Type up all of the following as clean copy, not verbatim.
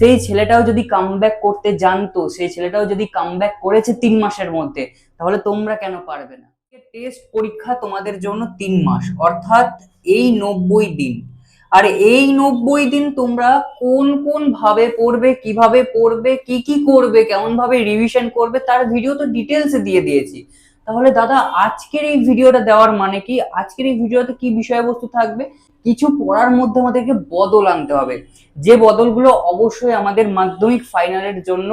সেই ছেলেটাও যদি কামব্যাক করতে জানতো, সেই ছেলেটাও যদি কামব্যাক করেছে 3 মাসের মধ্যে, তাহলে তোমরা কেন পারবে না? টেস্ট পরীক্ষা তোমাদের জন্য 3 মাস, অর্থাৎ এই 90 দিন। আর এই 90 দিন তোমরা কোন কোন ভাবে পড়বে, কিভাবে পড়বে, কি কি করবে, কেমন ভাবে রিভিশন করবে, তার ভিডিও তো ডিটেলসে দিয়ে দিয়েছি। তাহলে দাদা আজকের এই ভিডিওটা দেওয়ার মানে কি? আজকের এই ভিডিওতে কি বিষয়বস্তু থাকবে? কিছু পড়ার মধ্যে আমাদেরকে বদল আনতে হবে, যে বদলগুলো অবশ্যই আমাদের মাধ্যমিক ফাইনালের জন্য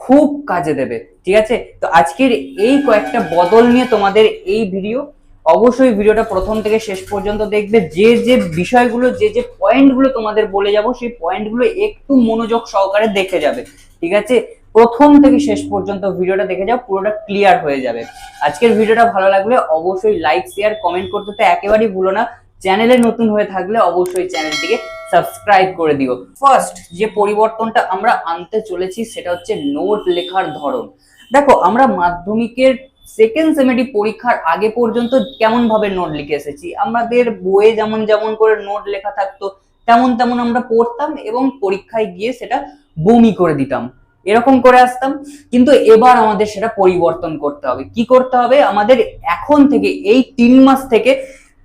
খুব কাজে দেবে। ঠিক আছে, তো আজকের এই কয়েকটা বদল নিয়ে তোমাদের এই ভিডিও। অবশ্যই ভিডিওটা প্রথম থেকে শেষ পর্যন্ত দেখবে। যে যে বিষয়গুলো, যে যে পয়েন্টগুলো তোমাদের বলে যাব, সেই পয়েন্টগুলো একটু মনোযোগ সহকারে দেখে যাবে। ঠিক আছে, প্রথম থেকে শেষ পর্যন্ত ভিডিওটা দেখে যাও, পুরোটা ক্লিয়ার হয়ে যাবে। আজকের ভিডিওটা ভালো লাগলে অবশ্যই লাইক, শেয়ার, কমেন্ট করতে তো একেবারেই ভুলো না। চ্যানেলে নতুন হয়ে থাকলে অবশ্যই চ্যানেলটিকে সাবস্ক্রাইব করে দিও। ফার্স্ট যে পরিবর্তনটা আমরা আনতে চলেছি সেটা হচ্ছে নোট লেখার ধরন। দেখো, আমরা মাধ্যমিকের সেকেন্ড সেমেটিভ পরীক্ষার আগে পর্যন্ত কেমন ভাবে নোট লিখে এসেছি, আমাদের বইয়ে যেমন যেমন করে নোট লেখা থাকতো তেমন তেমন আমরা পড়তাম এবং পরীক্ষায় গিয়ে সেটা বমি করে দিতাম, এরকম করে আসতাম। কিন্তু এবার আমাদের সেটা পরিবর্তন করতে হবে। কি করতে হবে? আমাদের এখন থেকে এই 3 মাস থেকে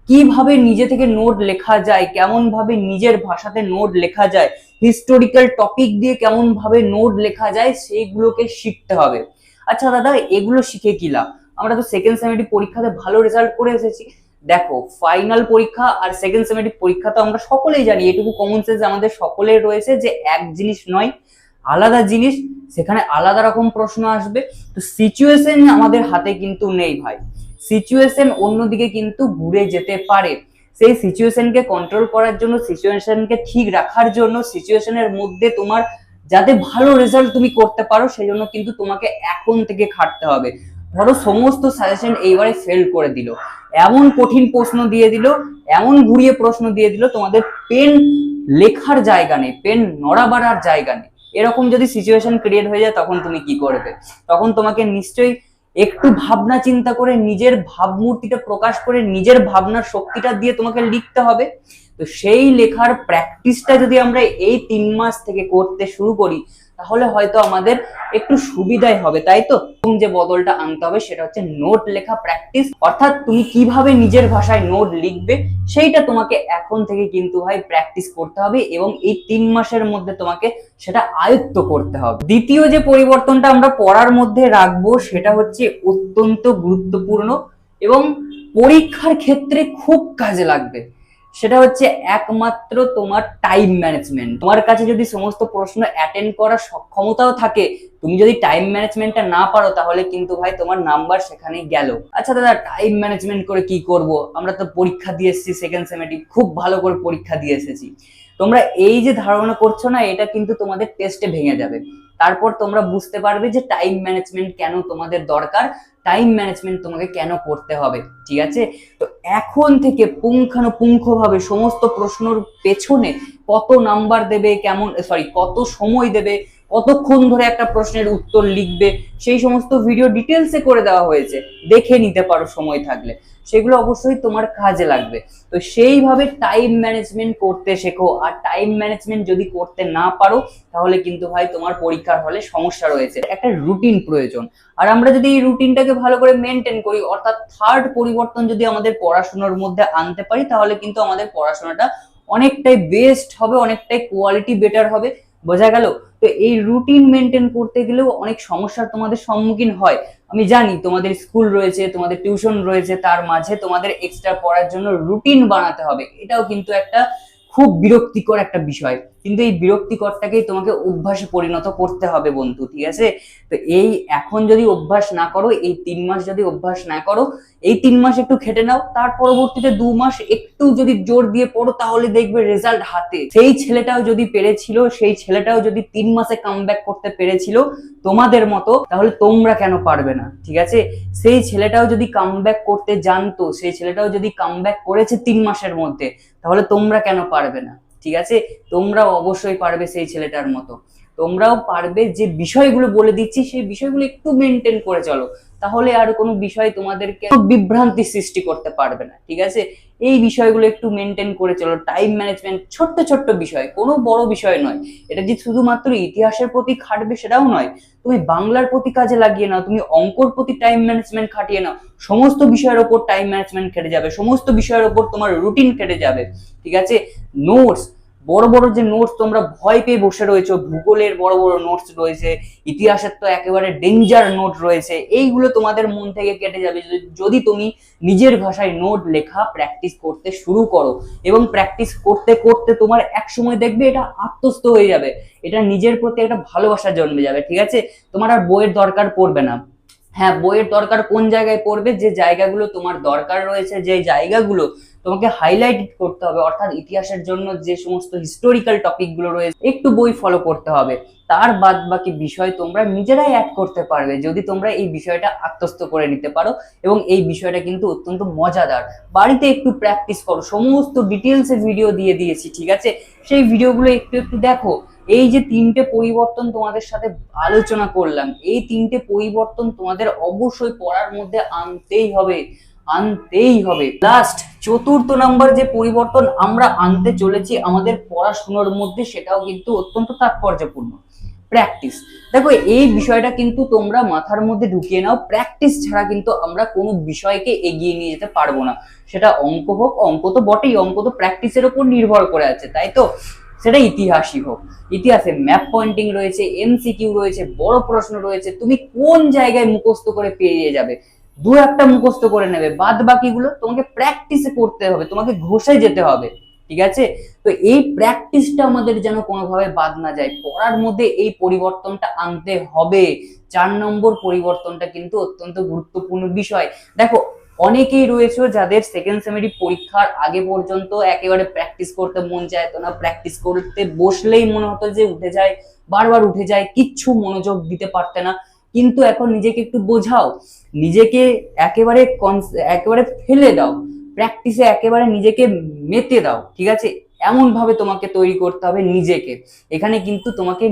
কিভাবে নিজে থেকে নোট লেখা যায়, কেমন ভাবে নিজের ভাষাতে নোট লেখা যায়, হিস্টোরিক্যাল টপিক দিয়ে কেমন ভাবে নোট লেখা যায়, সেইগুলোকে শিখতে হবে। আচ্ছা দাদা, এগুলো শিখে কি লাভ? আমরা তো সেকেন্ড সেমেস্টার পরীক্ষাতে ভালো রেজাল্ট করে এসেছি। দেখো, ফাইনাল পরীক্ষা আর সেকেন্ড সেমেস্টার পরীক্ষা তো আমরা সকলেই জানি, এটুকু কমন সেন্স আমাদের সকলের রয়েছে যে এক জিনিস নয়, আলাদা জিনিস, সেখানে আলাদা রকম প্রশ্ন আসবে। তো সিচুয়েশন আমাদের হাতে কিন্তু নেই ভাই, সিচুয়েশন অন্যদিকে কিন্তু ঘুরে যেতে পারে। সেই সিচুয়েশনকে কন্ট্রোল করার জন্য, সিচুয়েশনকে ঠিক রাখার জন্য, সিচুয়েশনের মধ্যে তোমার যাতে ভালো রেজাল্ট তুমি করতে পারো, সেই জন্য কিন্তু তোমাকে এখন থেকে খাটতে হবে। ধরো সমস্ত সাজেশন এইবারে ফেল করে দিল, এমন কঠিন প্রশ্ন দিয়ে দিল, এমন ঘুরিয়ে প্রশ্ন দিয়ে দিল, তোমাদের পেন লেখার জায়গা নেই, পেন নড়াবাড়ার জায়গা নেই। এরকম যদি সিচুয়েশন ক্রিয়েট হয়ে যায়, তখন তুমি কি করবে? তখন তোমাকে নিশ্চয়ই একটু ভাবনা চিন্তা করে, নিজের ভাবমূর্তিটা প্রকাশ করে, নিজের ভাবনার শক্তিটা দিয়ে তোমাকে লিখতে হবে। তো সেই লেখার প্র্যাকটিসটা যদি আমরা এই 3 মাস থেকে করতে শুরু করি, তাহলে হয়তো আমাদের একটু সুবিধাই হবে, তাই তো? যে বদলটা আনতে হবে সেটা হচ্ছে নোট লেখা প্র্যাকটিস, অর্থাৎ তুমি কিভাবে নিজের ভাষায় নোট লিখবে সেইটা তোমাকে এখন থেকে কিন্তু ভাই প্র্যাকটিস করতে হবে, এবং এই 3 মাসের মধ্যে তোমাকে সেটা আয়ত্ত করতে হবে। দ্বিতীয় যে পরিবর্তনটা আমরা পড়ার মধ্যে রাখবো সেটা হচ্ছে অত্যন্ত গুরুত্বপূর্ণ এবং পরীক্ষার ক্ষেত্রে খুব কাজে লাগবে। সেটা হচ্ছে একমাত্র তোমার টাইম ম্যানেজমেন্ট। তোমার কাছে যদি সমস্ত প্রশ্ন অ্যাটেন্ড করার সক্ষমতাও থাকে, তুমি যদি টাইম ম্যানেজমেন্টটা না পারো, তাহলে কিন্তু ভাই তোমার নাম্বার সেখানে গেল। আচ্ছা দাদা, টাইম ম্যানেজমেন্ট করে কি করব? আমরা তো পরীক্ষা দিয়ে এসেছি সেকেন্ড সেমেস্টার, খুব ভালো করে পরীক্ষা দিয়ে এসেছি। তোমরা এই যে ধারণা করছো না, এটা কিন্তু তোমাদের টেস্টে ভেঙে যাবে। তারপর তোমরা বুঝতে পারবে যে টাইম ম্যানেজমেন্ট কেন তোমাদের দরকার, টাইম ম্যানেজমেন্ট তোমাকে কেন করতে হবে। ঠিক আছে, তো এখন থেকে পুঙ্খানুপুঙ্খভাবে সমস্ত প্রশ্নের পেছনে কত নাম্বার দেবে, কত সময় দেবে, কতক্ষণ ধরে একটা প্রশ্নের উত্তর লিখবে, সেই সমস্ত ভিডিও ডিটেলসে করে দেওয়া হয়েছে, দেখে নিতে পারো সময় থাকলে, সেগুলো অবশ্যই তোমার কাজে লাগবে। তো সেইভাবে টাইম ম্যানেজমেন্ট করতে শেখো। আর টাইম ম্যানেজমেন্ট যদি করতে না পারো, তাহলে কিন্তু ভাই তোমার পরীক্ষার হলে সমস্যা রয়েছে। একটা রুটিন প্রয়োজন, আর আমরা যদি এই রুটিনটাকে ভালো করে মেনটেন করি, অর্থাৎ থার্ড পরিবর্তন যদি আমাদের পড়াশোনার মধ্যে আনতে পারি, তাহলে কিন্তু আমাদের পড়াশোনাটা অনেকটাই বেস্ট হবে, অনেকটাই কোয়ালিটি বেটার হবে। বোঝা গেল? তো এই রুটিন মেনটেন করতে গেলেও অনেক সমস্যার তোমাদের সম্মুখীন হয়। আমি জানি তোমাদের স্কুল রয়েছে, তোমাদের টিউশন রয়েছে, তার মাঝে তোমাদের এক্সট্রা পড়ার জন্য রুটিন বানাতে হবে। এটাও কিন্তু একটা খুব বিরক্তিকর একটা বিষয়, কিন্তু এই বিরক্তিকরটাকেই তোমাকে অভ্যাসে পরিণত করতে হবে বন্ধু। ঠিক আছে, তো এই এখন যদি অভ্যাস না করো, এই 3 মাস যদি অভ্যাস না করো, এই 3 মাস একটু খেটে নাও, তার পরবর্তীতে 2 মাস একটু যদি জোর দিয়ে পড়ো, তাহলে দেখবে রেজাল্ট হাতে। সেই ছেলেটাও যদি পেরেছিল, সেই ছেলেটাও যদি 3 মাসে কামব্যাক করতে পেরেছিল তোমাদের মতো, তাহলে তোমরা কেন পারবে না? ঠিক আছে, সেই ছেলেটাও যদি কামব্যাক করতে জানতো, সেই ছেলেটাও যদি কামব্যাক করেছে 3 মাসের মধ্যে, তাহলে তোমরা কেন পারবে না? ঠিক আছে, তোমরাও অবশ্যই পারবে সেই ছেলেটার মতো। তোমরাও পারবে যে বিষয়গুলো বলে দিচ্ছি সেই বিষয়গুলো একটু মেনটেন করে চলো, তাহলে আর কোনো বিষয় তোমাদেরকে বিভ্রান্তি সৃষ্টি করতে পারবে না। ঠিক আছে, এই বিষয়গুলো একটু মেনটেন করে চলো। টাইম ম্যানেজমেন্ট ছোট্ট ছোট্ট বিষয়, কোনো বড় বিষয় নয়। এটা যে শুধুমাত্র ইতিহাসের প্রতি খাটবে সেটাও নয়, তুমি বাংলার প্রতি কাজে লাগিয়ে নাও, তুমি অঙ্কর প্রতি টাইম ম্যানেজমেন্ট খাটিয়ে নাও। সমস্ত বিষয়ের ওপর টাইম ম্যানেজমেন্ট কেটে যাবে, সমস্ত বিষয়ের ওপর তোমার রুটিন কেটে যাবে। ঠিক আছে, নোটস, বড় বড় যে নোটস তোমরা ভয় পেয়ে বসে রয়েছো, ভূগোলের বড় বড় নোটস রয়েছে, ইতিহাসের তো একেবারে ডেঞ্জার নোট রয়েছে, এইগুলো তোমাদের মন থেকে কেটে যাবে যদি তুমি নিজের ভাষায় নোট লেখা প্র্যাকটিস করতে শুরু করো। এবং প্র্যাকটিস করতে করতে তোমার এক সময় দেখবে এটা আত্মস্থ হয়ে যাবে, এটা নিজের প্রতি একটা ভালোবাসা জন্মে যাবে। ঠিক আছে, তোমার আর বইয়ের দরকার পড়বে না। হ্যাঁ, বইয়ের দরকার কোন জায়গায় পড়বে, যে জায়গাগুলো তোমার দরকার রয়েছে, যে জায়গাগুলো তোমাকে হাইলাইট করতে হবে, অর্থাৎ ইতিহাসের জন্য যে সমস্ত হিস্টোরিক্যাল টপিক গুলো রয়েছে একটু বই ফলো করতে হবে। তার বাদ বাকি বিষয় তোমরা নিজেরাই অ্যাড করতে পারবে যদি তোমরা এই বিষয়টা আত্মস্থ করে নিতে পারো। এবং এই বিষয়টা কিন্তু অত্যন্ত মজাদার। বাড়িতে একটু প্র্যাকটিস করো, সমস্ত ডিটেলসে ভিডিও দিয়ে দিয়েছি। ঠিক আছে, সেই ভিডিওগুলো একটু একটু দেখো। এই যে তিনটে পরিবর্তন তোমাদের সাথে আলোচনা করলাম, এই তিনটে পরিবর্তন তোমাদের অবশ্যই পড়ার মধ্যে আনতেই হবে, আনতেই হবে। লাস্ট চতুর্থ নাম্বার যে পরিবর্তন আমরা আনতে চলেছি আমাদের পড়াশোনার মধ্যে, সেটাও কিন্তু অত্যন্ত তাৎপর্যপূর্ণ, প্র্যাকটিস। দেখো, এই বিষয়টা কিন্তু তোমরা মাথার মধ্যে ঢুকিয়ে নাও, প্র্যাকটিস ছাড়া কিন্তু আমরা কোনো বিষয়কে এগিয়ে নিয়ে যেতে পারবো না। সেটা অঙ্ক হোক, অঙ্ক তো বটেই, অঙ্ক তো প্র্যাকটিসের উপর নির্ভর করে আছে, তাই তো? সেটা ইতিহাসই হোক, ইতিহাসে ম্যাপ পয়েন্টিং রয়েছে, এমসিকিউ রয়েছে, বড় প্রশ্ন রয়েছে, তুমি কোন জায়গায় মুখস্থ করে পেরিয়ে যাবে? দু একটা মুখস্থ করে নেবে, বাদ বাকিগুলো তোমাকে প্র্যাকটিসে করতে হবে, তোমাকে ঘষে যেতে হবে। ঠিক আছে, তো এই প্র্যাকটিসটা আমাদের যেন কোনোভাবে বাদ না যায়, পড়ার মধ্যে এই পরিবর্তনটা আনতে হবে। 4 নম্বর পরিবর্তনটা কিন্তু অত্যন্ত গুরুত্বপূর্ণ বিষয়। দেখো, অনেকেই রয়েছে যাদের সেকেন্ড সেমিস্টার পরীক্ষার আগে পর্যন্ত একেবারে প্র্যাকটিস করতে মন চাইতো না, প্র্যাকটিস করতে বসলেই মনে হতো যে উঠে যায়, বারবার উঠে যায়, কিচ্ছু মনোযোগ দিতে পারতে না। কিন্তু এখন নিজেকে একটু বোঝাও, নিজেকে একেবারে একেবারে ফেলে দাও, প্র্যাকটিসে একেবারে নিজেকে মেতে দাও। ঠিক আছে, এমন ভাবে তোমাকে তৈরি করতে হবে নিজেকে। এখানে কিন্তু তোমাকে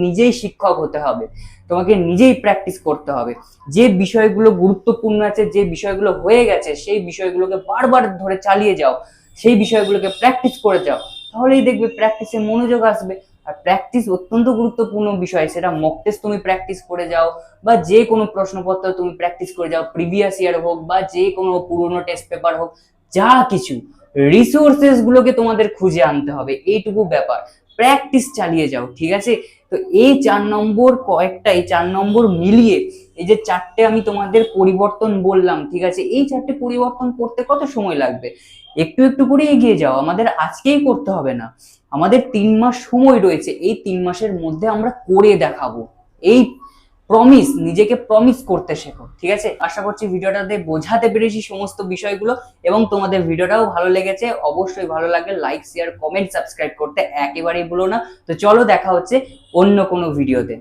নিজেই শিক্ষক হতে হবে, তোমাকে নিজেই প্র্যাকটিস করতে হবে। যে বিষয়গুলো গুরুত্বপূর্ণ আছে, যে বিষয়গুলো হয়ে গেছে, সেই বিষয়গুলোকে বারবার ধরে চালিয়ে যাও, সেই বিষয়গুলোকে প্র্যাকটিস করে যাও, তাহলেই দেখবে প্র্যাকটিসে মনোযোগ আসবে। আর প্র্যাকটিস অত্যন্ত গুরুত্বপূর্ণ বিষয়, সেটা মক টেস্ট তুমি প্র্যাকটিস করে যাও, বা যে কোনো প্রশ্নপত্র তুমি প্র্যাকটিস করে যাও, প্রিভিয়াস ইয়ার হোক বা যে কোনো পুরনো টেস্ট পেপার হোক, যা কিছু রিসোর্সেস গুলোকে তোমাদের খুঁজে আনতে হবে, এইটুকু ব্যাপার। প্র্যাকটিস চালিয়ে যাও। ঠিক আছে, তো এই 4 নম্বর কয়েকটা, এই 4 নম্বর মিলিয়ে এই যে 4টে আমি তোমাদের পরিবর্তন বললাম, ঠিক আছে, এই 4টে পরিবর্তন করতে কত সময় লাগবে? একটু একটু করে এগিয়ে যাও, আমাদের আজকেই করতে হবে না, আমাদের 3 মাস সময় রয়েছে, এই 3 মাসের মধ্যে আমরা করে দেখাবো। এই প্রমিস, নিজেকে প্রমিস করতে শেখো। ঠিক আছে, আশা করছি ভিডিওটাতে বোঝাতে পেরেছি সমস্ত বিষয়গুলো, এবং তোমাদের ভিডিওটাও ভালো লেগেছে। অবশ্যই ভালো লাগলে লাইক, শেয়ার, কমেন্ট, সাবস্ক্রাইব করতে একেবারেই ভুলো না। তো চলো, দেখা হচ্ছে অন্য কোনো ভিডিওতে।